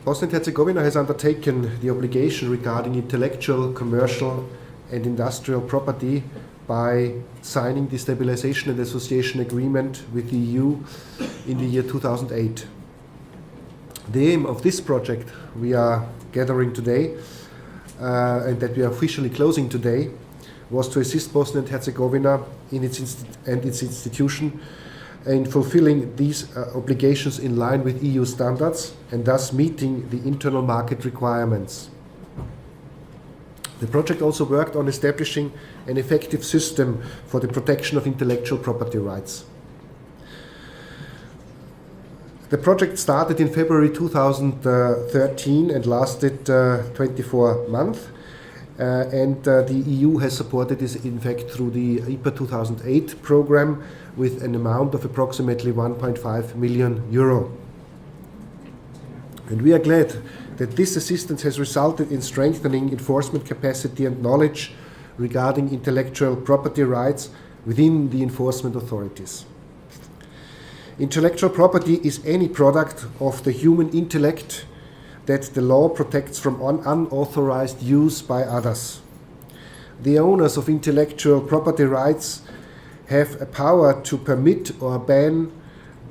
Bosnia and Herzegovina has undertaken the obligation regarding intellectual, commercial and industrial property by signing the Stabilization and Association Agreement with the EU in the year 2008. The aim of this project we are gathering today and that we are officially closing today was to assist Bosnia and Herzegovina in its institution in fulfilling these obligations in line with EU standards and thus meeting the internal market requirements. The project also worked on establishing an effective system for the protection of intellectual property rights. The project started in February 2013 and lasted 24 months. The EU has supported this, in fact, through the IPR 2008 program with an amount of approximately 1.5 million euro. And we are glad that this assistance has resulted in strengthening enforcement capacity and knowledge regarding intellectual property rights within the enforcement authorities. Intellectual property is any product of the human intellect that the law protects from unauthorized use by others. The owners of intellectual property rights have a power to permit or ban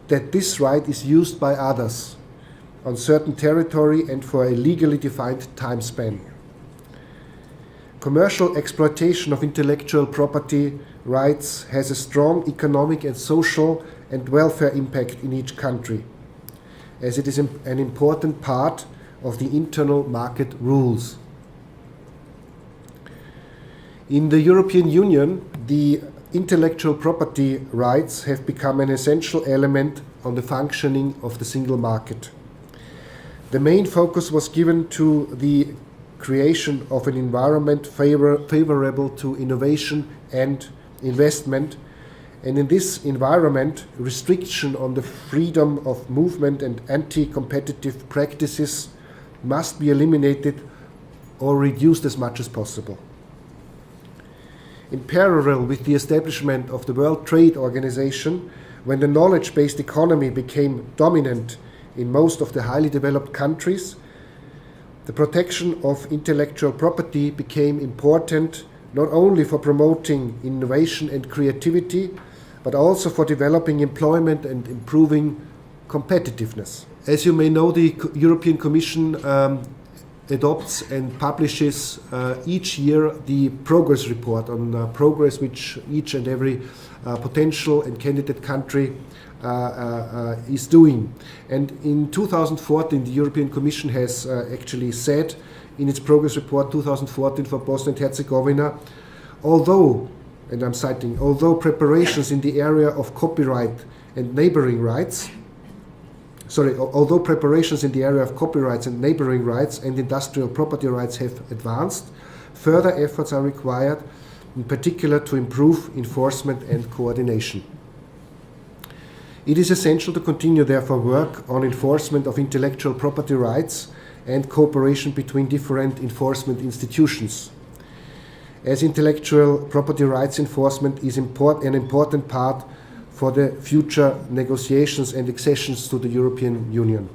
that this right is used by others on certain territory and for a legally defined time span. Commercial exploitation of intellectual property rights has a strong economic and social and welfare impact in each country, as it is an important part of the internal market rules. In the European Union, the intellectual property rights have become an essential element on the functioning of the single market. The main focus was given to the creation of an environment favorable to innovation and investment, and in this environment, restriction on the freedom of movement and anti-competitive practices must be eliminated or reduced as much as possible. In parallel with the establishment of the World Trade Organization, when the knowledge-based economy became dominant in most of the highly developed countries, the protection of intellectual property became important not only for promoting innovation and creativity, but also for developing employment and improving competitiveness. As you may know, the European Commission adopts and publishes each year the progress report on progress which each and every potential and candidate country is doing. And in 2014, the European Commission has actually said in its progress report 2014 for Bosnia and Herzegovina, although, and I'm citing, although preparations in the area of copyright and neighboring rights, although preparations in the area of copyrights and neighboring rights and industrial property rights have advanced, further efforts are required, in particular to improve enforcement and coordination. It is essential to continue, therefore, work on enforcement of intellectual property rights and cooperation between different enforcement institutions, as intellectual property rights enforcement is an important part for the future negotiations and accessions to the European Union.